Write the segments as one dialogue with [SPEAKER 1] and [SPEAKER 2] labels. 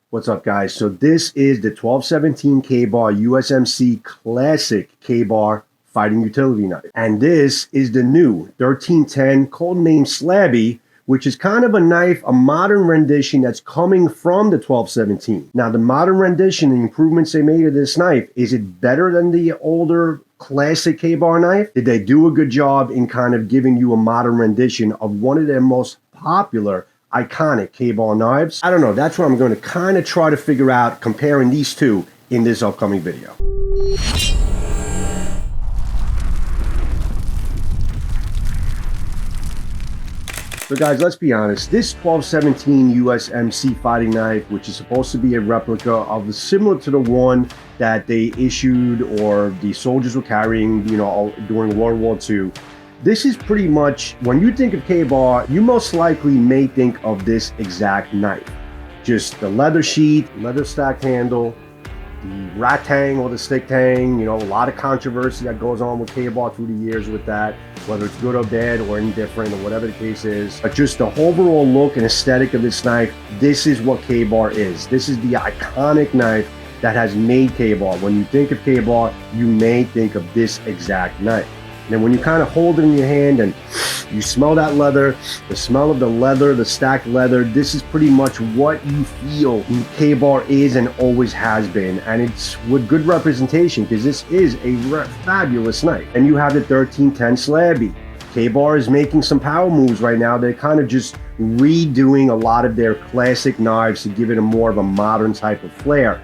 [SPEAKER 1] What's up, guys? So this is the 1217 KBAR USMC Classic KBAR Fighting Utility Knife. And this is the new 1310 codenamed Slabby, which is kind of a knife, a modern rendition that's coming from the 1217. Now, the modern rendition, the improvements they made of this knife, is it better than the older classic KBAR knife? Did they do a good job in kind of giving you a modern rendition of one of their most popular iconic KBAR knives? I don't know. That's what I'm going to kind of try to figure out comparing these two in this upcoming video. So guys, let's be honest, this 1217 USMC fighting knife, which is supposed to be a replica of similar to the one that they issued or the soldiers were carrying, during World War II, this is pretty much, when you think of KBAR, you most likely may think of this exact knife. Just the leather sheath, leather stacked handle, the rat tang or the stick tang, a lot of controversy that goes on with KBAR through the years with that, whether it's good or bad or indifferent or whatever the case is. But just the overall look and aesthetic of this knife, this is what KBAR is. This is the iconic knife that has made KBAR. When you think of KBAR, you may think of this exact knife. And when you kind of hold it in your hand and you smell that leather, the smell of the leather, the stacked leather, this is pretty much what you feel KBAR is and always has been. And it's with good representation because this is a fabulous knife. And you have the 1310 Slabby. KBAR is making some power moves right now. They're kind of just redoing a lot of their classic knives to give it a more of a modern type of flair.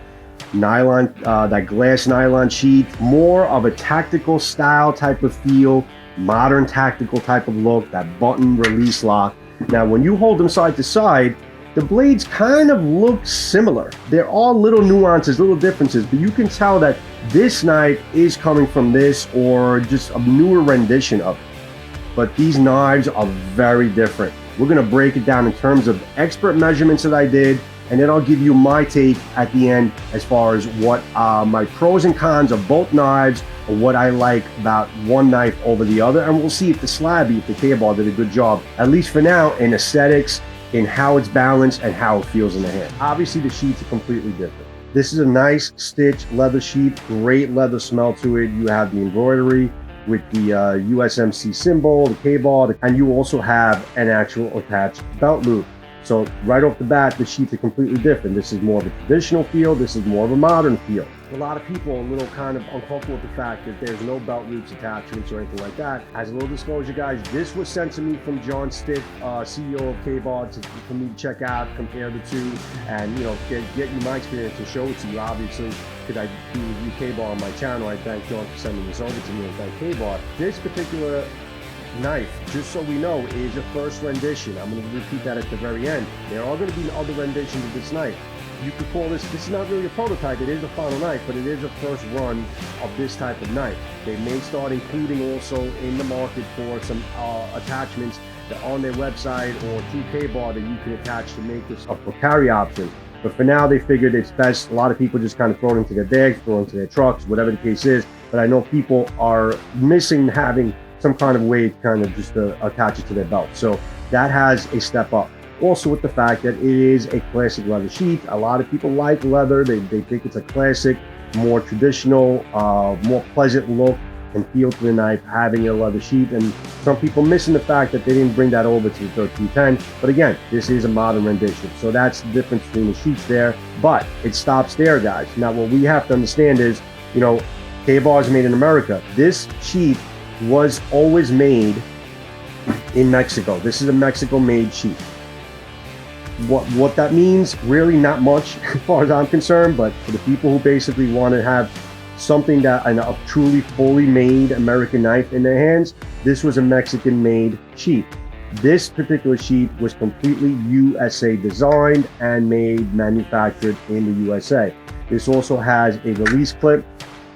[SPEAKER 1] Nylon, that glass nylon sheath, more of a tactical style type of feel, modern tactical type of look, that button release lock. Now, when you hold them side to side, the blades kind of look similar. There are little nuances, little differences, but you can tell that this knife is coming from this or just a newer rendition of it. But these knives are very different. We're gonna break it down in terms of expert measurements that I did, and then I'll give you my take at the end as far as what my pros and cons of both knives, or what I like about one knife over the other. And we'll see if the Slabby, if the KBAR did a good job, at least for now, in aesthetics, in how it's balanced and how it feels in the hand. Obviously, the sheaths are completely different. This is a nice stitched leather sheath, great leather smell to it. You have the embroidery with the USMC symbol, the KBAR, and you also have an actual attached belt loop. So right off the bat, the sheaths are completely different. This is more of a traditional feel. This is more of a modern feel. A lot of people are a little kind of uncomfortable with the fact that there's no belt loops attachments or anything like that. As a little disclosure, guys, this was sent to me from John Stitt, CEO of KBAR, for me to check out, compare the two, and get you my experience and show it to you. Obviously, because I do review KBAR on my channel, I thank John for sending this over to me and thank KBAR. This particular knife, just so we know, is a first rendition. I'm going to repeat that at the very end. There are going to be other renditions of this knife. You could call this is not really a prototype, it is a final knife, but it is a first run of this type of knife. They may start including also in the market for some attachments that on their website or through KBAR that you can attach to make this a carry option. But for now, they figured it's best. A lot of people just kind of throw it into their bags, throw it into their trucks, whatever the case is. But I know people are missing having some kind of way to kind of just attach it to their belt. So that has a step up. Also with the fact that it is a classic leather sheath. A lot of people like leather. They think it's a classic, more traditional, more pleasant look and feel to the knife having a leather sheath. And some people missing the fact that they didn't bring that over to the 1310. But again, this is a modern rendition. So that's the difference between the sheaths there. But it stops there, guys. Now what we have to understand is, KBAR is made in America. This sheath was always made in Mexico. This is a Mexico-made sheath. What that means, really not much as far as I'm concerned, but for the people who basically want to have something that a truly fully made American knife in their hands, this was a Mexican-made sheath. This particular sheath was completely USA designed and manufactured in the USA. This also has a release clip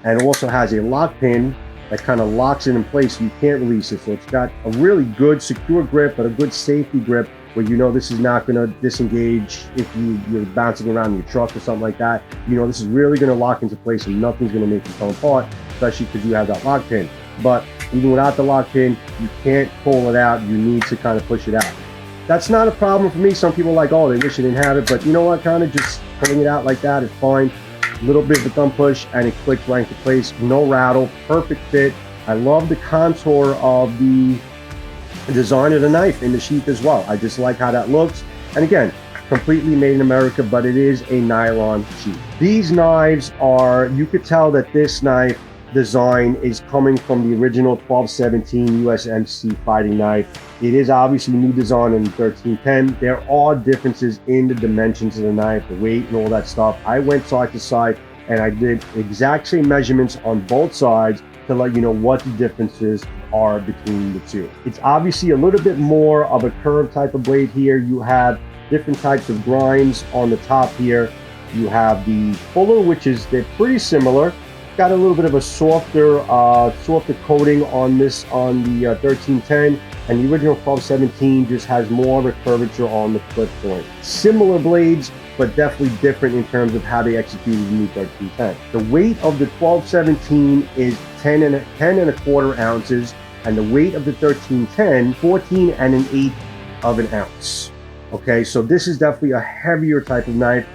[SPEAKER 1] and also has a lock pin that kind of locks it in place so you can't release it. So it's got a really good secure grip, but a good safety grip where this is not going to disengage if you're bouncing around in your truck or something like that. This is really going to lock into place and nothing's going to make you come apart, especially because you have that lock pin. But even without the lock pin, you can't pull it out. You need to kind of push it out. That's not a problem for me. Some people are like, oh, they wish they didn't have it, but you know what, kind of just pulling it out like that is fine. A little bit of a thumb push and it clicks right into place. No rattle, perfect fit. I love the contour of the design of the knife in the sheath as well. I just like how that looks. And again, completely made in America, but it is a nylon sheath. These knives are, you could tell that this knife design is coming from the original 1217 USMC fighting knife. It is obviously new design in 1310. There are differences in the dimensions of the knife, the weight and all that stuff. I went side to side and I did exact same measurements on both sides to let you know what the differences are between the two. It's obviously a little bit more of a curved type of blade here. You have different types of grinds on the top here. You have the fuller, which is, they're pretty similar. Got a little bit of a softer coating on this, on the 1310, and the original 1217 just has more of a curvature on the flip point. Similar blades, but definitely different in terms of how they executed the new 1310. The weight of the 1217 is 10 and a quarter ounces, and the weight of the 1310, 14 and an eighth of an ounce. Okay, so this is definitely a heavier type of knife,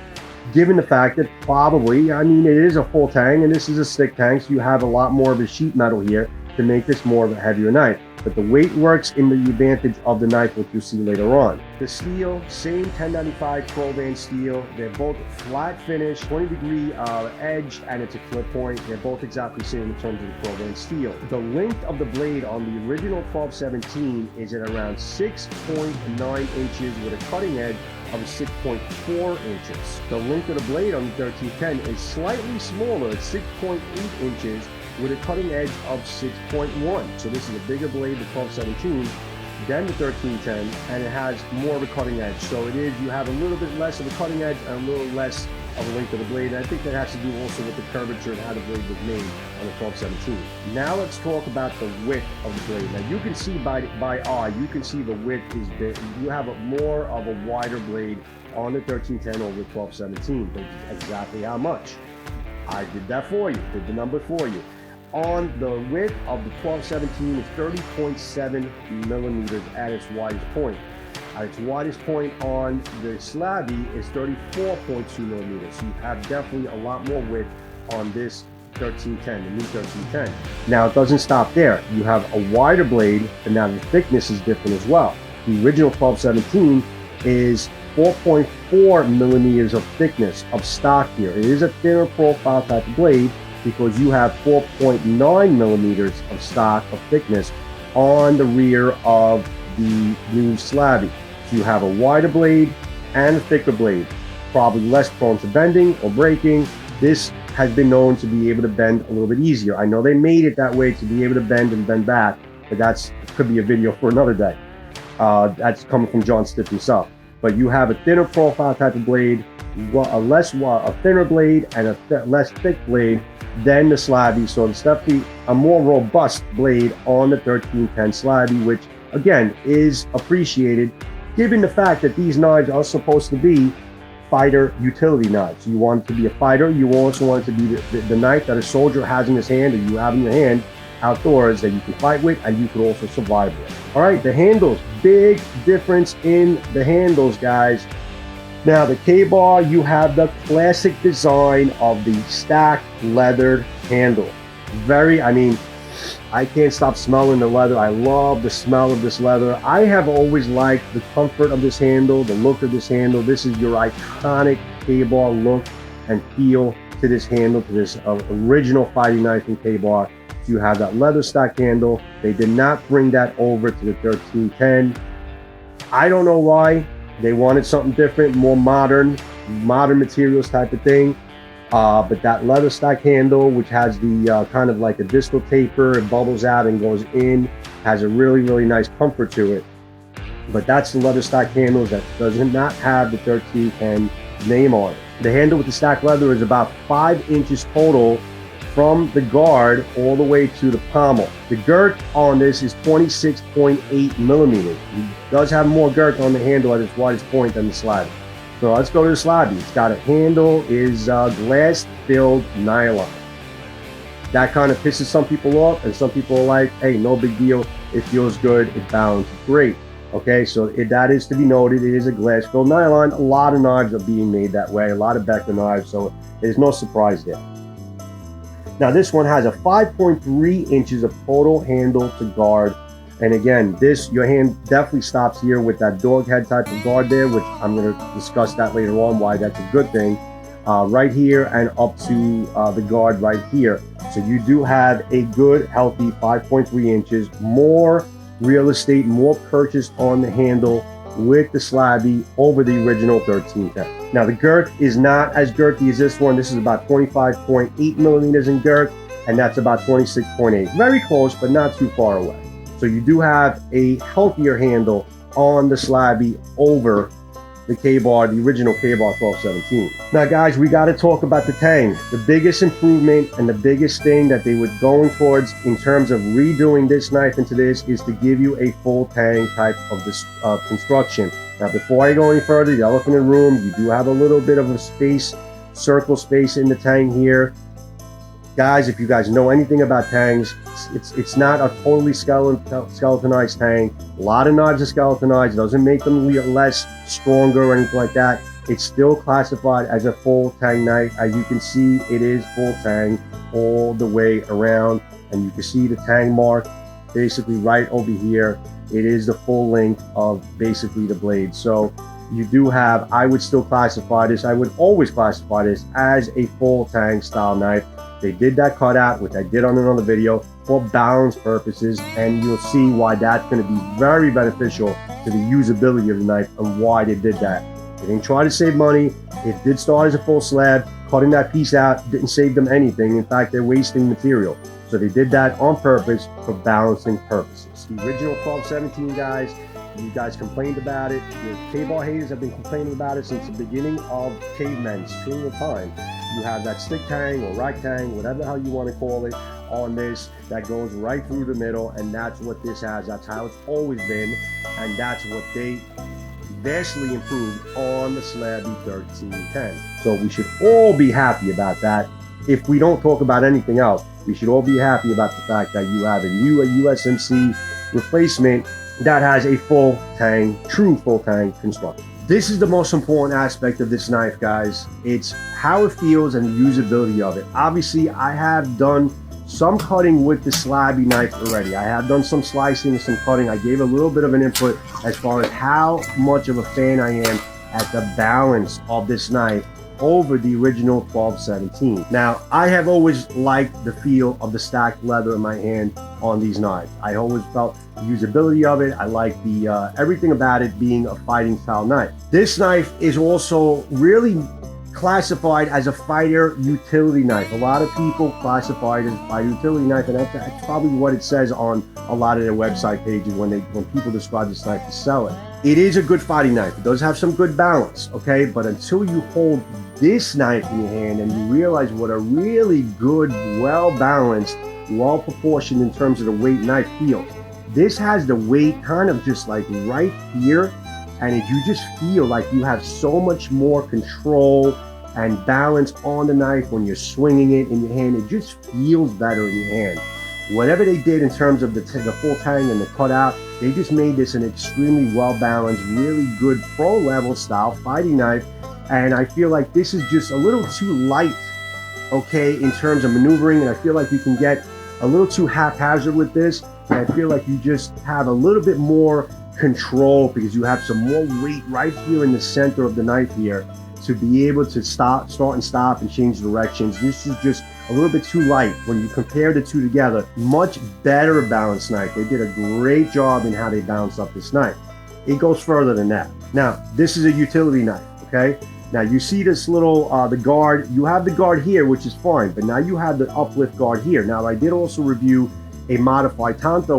[SPEAKER 1] given the fact that probably, I mean, it is a full tang and this is a stick tang, so you have a lot more of a sheet metal here to make this more of a heavier knife. But the weight works in the advantage of the knife, which you'll see later on. The steel, same 1095 12-inch steel. They're both flat finish, 20-degree edge, and it's a clip point. They're both exactly the same in terms of the 12-inch steel. The length of the blade on the original 1217 is at around 6.9 inches with a cutting edge of 6.4 inches. The length of the blade on the 1310 is slightly smaller at 6.8 inches with a cutting edge of 6.1. So this is a bigger blade, the 1217, than the 1310, and it has more of a cutting edge. So it is, you have a little bit less of a cutting edge and a little less of a length of the blade. And I think that has to do also with the curvature and how the blade was made on the 1217. Now let's talk about the width of the blade. Now you can see by eye, you can see the width is big. You have more of a wider blade on the 1310 over the 1217, but exactly how much? I did that for you, did the number for you. On the width of the 1217 is 30.7 millimeters at its widest point. At its widest point on the Slabby is 34.2 millimeters. So you have definitely a lot more width on this 1310, the new 1310. Now it doesn't stop there. You have a wider blade, but now the thickness is different as well. The original 1217 is 4.4 millimeters of thickness of stock here. It is a thinner profile type of blade because you have 4.9 millimeters of stock of thickness on the rear of the new Slabby. So you have a wider blade and a thicker blade, probably less prone to bending or breaking. This has been known to be able to bend a little bit easier. I know they made it that way to be able to bend and bend back, but that could be a video for another day. That's coming from John Stiff himself. But you have a thinner profile type of blade, a thinner blade and a less thick blade than the Slabby. So it's definitely a more robust blade on the 1310 Slabby, which again is appreciated given the fact that these knives are supposed to be fighter utility knives. You want it to be a fighter, you also want it to be the knife that a soldier has in his hand or you have in your hand outdoors that you can fight with and you can also survive with. All right, the handles, big difference in the handles, guys. Now the KBAR, you have the classic design of the stacked leathered handle. I mean, I can't stop smelling the leather. I love the smell of this leather. I have always liked the comfort of this handle, the look of this handle. This is your iconic KBAR look and feel to this handle, to this original fighting knife in KBAR. You have that leather stack handle. They did not bring that over to the 1310. I don't know why. They wanted something different, more modern materials type of thing. But that leather stack handle, which has the kind of like a distal taper, it bubbles out and goes in, has a really, really nice comfort to it. But that's the leather stack handles that does not have the 1310 name on it. The handle with the stacked leather is about 5 inches total from the guard all the way to the pommel. The girth on this is 26.8 millimeters. It does have more girth on the handle at its widest point than the Slabby. So let's go to the Slabby. It's got a handle, is glass-filled nylon. That kind of pisses some people off, and some people are like, hey, no big deal. It feels good, it balances great. Okay, so that is to be noted. It is a glass filled nylon. A lot of knives are being made that way, a lot of Becker knives, so there's no surprise there. Now this one has a 5.3 inches of total handle to guard. And again, your hand definitely stops here with that dog head type of guard there, which I'm going to discuss that later on, why that's a good thing. Right here and up to the guard right here. So you do have a good, healthy 5.3 inches, more real estate, more purchase on the handle with the Slabby over the original 1310. Now the girth is not as girthy as this one. This is about 25.8 millimeters in girth, and that's about 26.8. Very close, but not too far away. So you do have a healthier handle on the Slabby over the KBAR, the original KBAR 1217. Now guys, we got to talk about the Tang. The biggest improvement and the biggest thing that they were going towards in terms of redoing this knife into this is to give you a full Tang type of this construction. Now before I go any further, the elephant in the room, you do have a little bit of a space, circle space in the Tang here. Guys, if you guys know anything about Tangs, it's not a totally skeletonized Tang. A lot of knives are skeletonized. It doesn't make them less stronger or anything like that. It's still classified as a full Tang knife. As you can see, it is full Tang all the way around. And you can see the Tang mark basically right over here. It is the full length of basically the blade. So you do have, I would still classify this, I would always classify this as a full Tang style knife. They did that cutout, which I did on another video, for balance purposes, and you'll see why that's going to be very beneficial to the usability of the knife and why they did that. They didn't try to save money. It did start as a full slab. Cutting that piece out didn't save them anything. In fact, they're wasting material. So they did that on purpose for balancing purposes. The original 1217, guys, you guys complained about it. The KBAR haters have been complaining about it since the beginning of cavemen's period of time. You have that stick Tang or rack Tang, whatever the hell you want to call it, on this that goes right through the middle, and that's what this has. That's how it's always been, and that's what they vastly improved on the Slabby 1310. So we should all be happy about that. If we don't talk about anything else, we should all be happy about the fact that you have a USMC replacement that has a full Tang, true full Tang construction. This is the most important aspect of this knife, guys. It's how it feels and the usability of it. Obviously, I have done some cutting with the Slabby knife already. I have done some slicing and some cutting. I gave a little bit of an input as far as how much of a fan I am at the balance of this knife over the original 1217. Now, I have always liked the feel of the stacked leather in my hand on these knives. I always felt the usability of it. I like the everything about it being a fighting style knife. This knife is also really classified as a fighter utility knife. A lot of people classify it as a fighter utility knife, and that's probably what it says on a lot of their website pages when people describe this knife to sell it. It is a good fighting knife. It does have some good balance, okay? But until you hold this knife in your hand and you realize what a really good, well-balanced, well-proportioned in terms of the weight knife feels. This has the weight kind of just like right here, and you just feel like you have so much more control and balance on the knife when you're swinging it in your hand. It just feels better in your hand. Whatever they did in terms of the full Tang and the cutout, they just made this an extremely well-balanced, really good pro-level style fighting knife. And I feel like this is just a little too light, okay, in terms of maneuvering. And I feel like you can get a little too haphazard with this. And I feel like you just have a little bit more control because you have some more weight right here in the center of the knife here to be able to start and stop and change directions. This is just a little bit too light when you compare the two together. Much better balanced knife. They did a great job in how they balanced up this knife. It goes further than that. Now, this is a utility knife, okay? Now you see this little, the guard, you have the guard here, which is fine, but now you have the uplift guard here. Now I did also review a modified tanto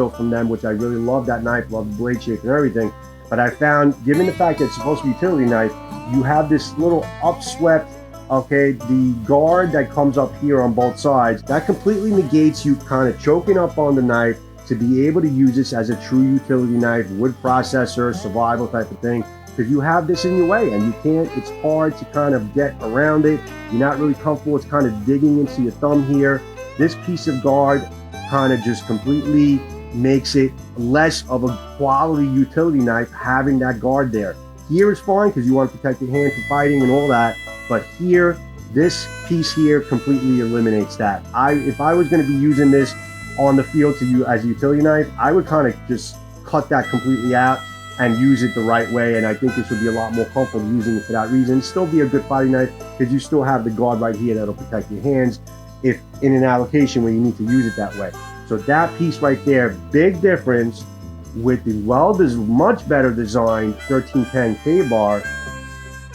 [SPEAKER 1] from them, which I really love that knife, love the blade shape and everything. But I found, given the fact that it's supposed to be a utility knife, you have this little upswept, okay, the guard that comes up here on both sides, that completely negates you kind of choking up on the knife to be able to use this as a true utility knife, wood processor, survival type of thing. Because you have this in your way and you can't, it's hard to kind of get around it. You're not really comfortable. It's kind of digging into your thumb here. This piece of guard kind of just completely makes it less of a quality utility knife having that guard there. Here is fine because you want to protect your hand from fighting and all that, but here, this piece here completely eliminates that. If I was going to be using this on the field to you as a utility knife, I would kind of just cut that completely out and use it the right way, and I think this would be a lot more comfortable using it for that reason. Still be a good fighting knife because you still have the guard right here that'll protect your hands if in an allocation where you need to use it that way. So that piece right there, big difference with the much better designed 1310 KBAR,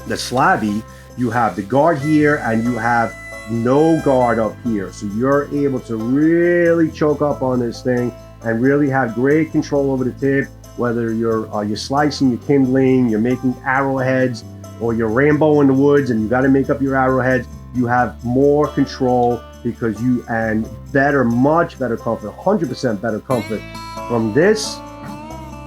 [SPEAKER 1] the Slabby. You have the guard here and you have no guard up here. So you're able to really choke up on this thing and really have great control over the tip, whether you're slicing, you're kindling, you're making arrowheads, or you're Rambo in the woods and you got to make up your arrowheads. You have more control because much better comfort, 100% better comfort from this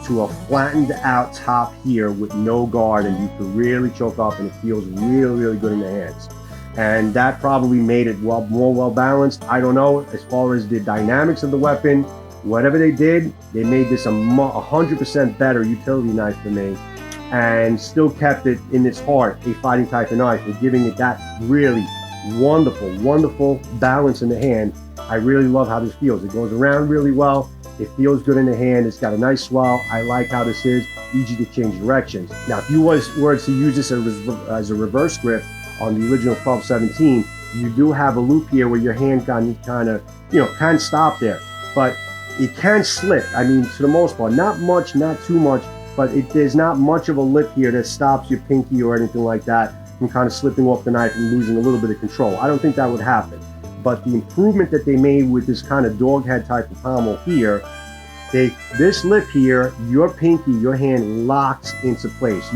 [SPEAKER 1] to a flattened out top here with no guard, and you can really choke up and it feels really, really good in the hands. And that probably made it more well balanced. I don't know, as far as the dynamics of the weapon, whatever they did, they made this a 100% better utility knife for me, and still kept it in its heart a fighting type of knife, with giving it that really wonderful balance in the hand. I really love how this feels. It goes around really well. It feels good in the hand. It's got a nice swell. I like how this is easy to change directions. Now, if you were to use this as a reverse grip on the original 1217, you do have a loop here where your hand can stop there, but it can slip. I mean, to the most part, not much, not too much, but there's not much of a lip here that stops your pinky or anything like that from kind of slipping off the knife and losing a little bit of control. I don't think that would happen. But the improvement that they made with this kind of dog head type of pommel here, this lip here, your pinky, your hand locks into place.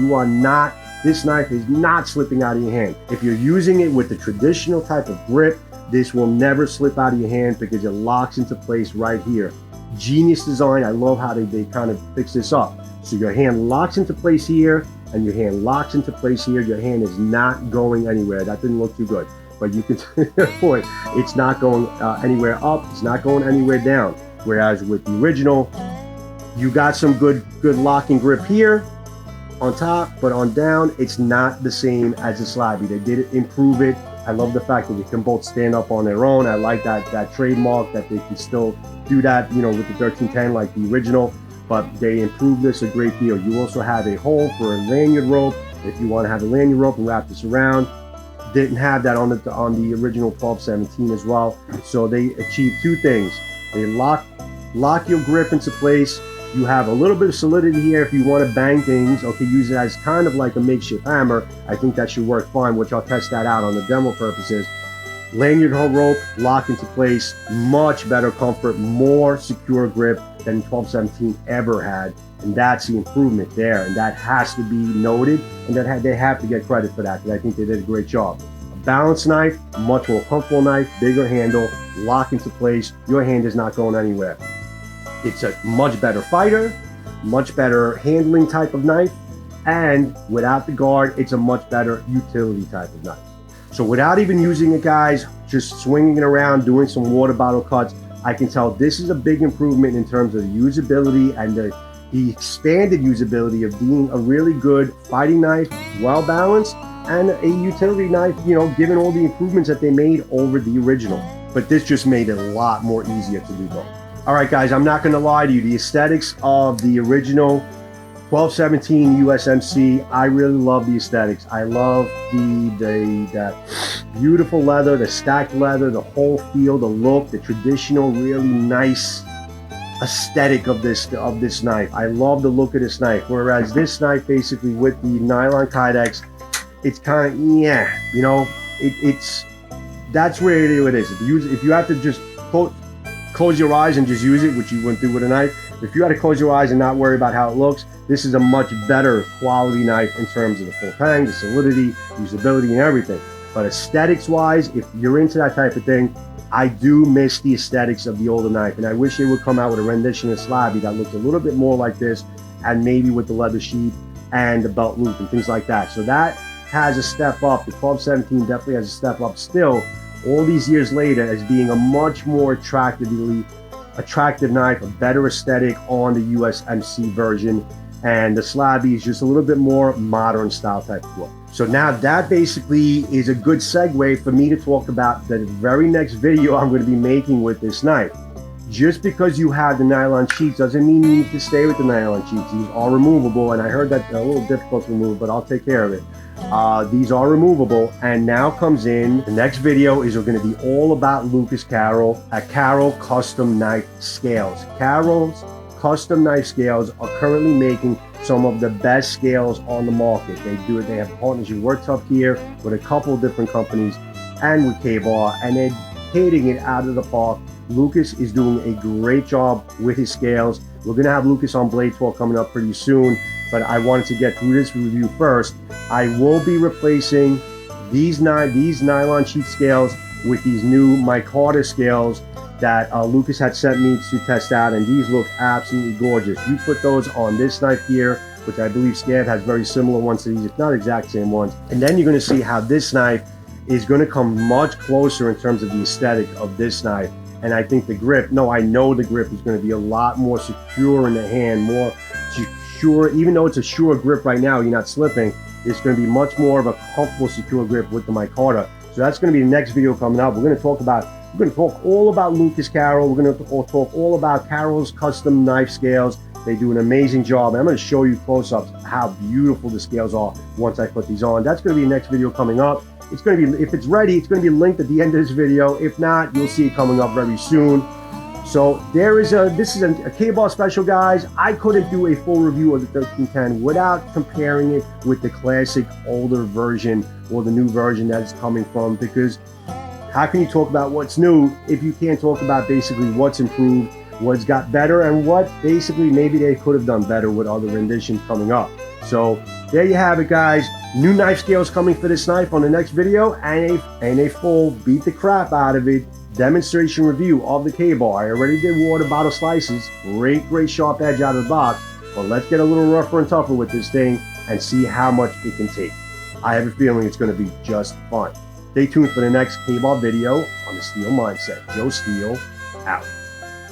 [SPEAKER 1] This knife is not slipping out of your hand. If you're using it with the traditional type of grip, this will never slip out of your hand because it locks into place right here. Genius design. I love how they kind of fix this up. So your hand locks into place here and your hand locks into place here. Your hand is not going anywhere. That didn't look too good. But you can boy, it's not going anywhere up, it's not going anywhere down. Whereas with the original, you got some good locking grip here on top, but on down, it's not the same as the Slabby. They did improve it. I love the fact that they can both stand up on their own. I like that trademark that they can still do that, with the 1310 like the original, but they improved this a great deal. You also have a hole for a lanyard rope if you want to have a lanyard rope and wrap this around. Didn't have that on the original 1217 as well. So they achieved two things. They lock your grip into place. You have a little bit of solidity here if you want to bang things. Okay, use it as kind of like a makeshift hammer. I think that should work fine, which I'll test that out on the demo purposes. Lanyard rope, lock into place, much better comfort, more secure grip than 1217 ever had. And that's the improvement there, and that has to be noted, and they have to get credit for that, because I think they did a great job. A balanced knife, much more comfortable knife, bigger handle, lock into place, your hand is not going anywhere. It's a much better fighter, much better handling type of knife, and without the guard, it's a much better utility type of knife. So without even using it, guys, just swinging it around, doing some water bottle cuts, I can tell this is a big improvement in terms of the usability and the expanded usability of being a really good fighting knife, well balanced, and a utility knife, given all the improvements that they made over the original. But this just made it a lot more easier to do both. All right, guys, I'm not going to lie to you. The aesthetics of the original 1217 USMC, I really love the aesthetics. I love that beautiful leather, the stacked leather, the whole feel, the look, the traditional, really nice aesthetic of this knife. I love the look of this knife. Whereas this knife, basically with the nylon kydex, it's kind of it's that's where it is. If you have to just close your eyes and just use it, which you wouldn't do with a knife. If you had to close your eyes and not worry about how it looks, this is a much better quality knife in terms of the full tang, the solidity, usability, and everything. But aesthetics wise, if you're into that type of thing, I do miss the aesthetics of the older knife, and I wish they would come out with a rendition of Slabby that looked a little bit more like this, and maybe with the leather sheath and the belt loop and things like that. So that has a step up. The 1217 definitely has a step up still, all these years later, as being a much more attractively attractive knife, a better aesthetic on the USMC version. And the Slabby is just a little bit more modern style type look. So now that basically is a good segue for me to talk about the very next video I'm going to be making with this knife. Just because you have the nylon sheaths doesn't mean you need to stay with the nylon sheaths. These are removable, and I heard that a little difficult to remove, but I'll take care of it. These are removable, and now comes in the next video is going to be all about Lucas Carroll at Carroll Custom Knife Scales. Carroll's Custom Knife Scales are currently making some of the best scales on the market. They have partnership with Tough Gear with a couple of different companies and with KBAR, and they're hitting it out of the park. Lucas is doing a great job with his scales. We're going to have Lucas on Blade Talk coming up pretty soon, but I wanted to get through this review first. I will be replacing these nylon sheath scales with these new micarta scales that Lucas had sent me to test out, and these look absolutely gorgeous. You put those on this knife here, which I believe Scav has very similar ones to these, if not exact same ones, and then you're going to see how this knife is going to come much closer in terms of the aesthetic of this knife. And I think the grip, I know the grip is going to be a lot more secure in the hand, more secure. Even though it's a sure grip right now, you're not slipping, it's going to be much more of a comfortable, secure grip with the micarta. So that's going to be the next video coming up. We're going to talk all about Lucas Carroll. We're going to talk all about Carroll's custom knife scales. They do an amazing job. I'm going to show you close-ups how beautiful the scales are once I put these on. That's going to be the next video coming up. It's going to be, if it's ready, it's going to be linked at the end of this video. If not, you'll see it coming up very soon. So this is a KBAR special, guys. I couldn't do a full review of the 1310 without comparing it with the classic older version or the new version that it's coming from, because how can you talk about what's new if you can't talk about basically what's improved, what's got better, and what basically maybe they could have done better with other renditions coming up. So there you have it, guys. New knife scales coming for this knife on the next video, and a full beat the crap out of it demonstration review of the KBAR. I already did water bottle slices. Great sharp edge out of the box. But let's get a little rougher and tougher with this thing and see how much it can take. I have a feeling it's going to be just fun. Stay tuned for the next KBAR video on the Steel Mindset. Joe Steele, out.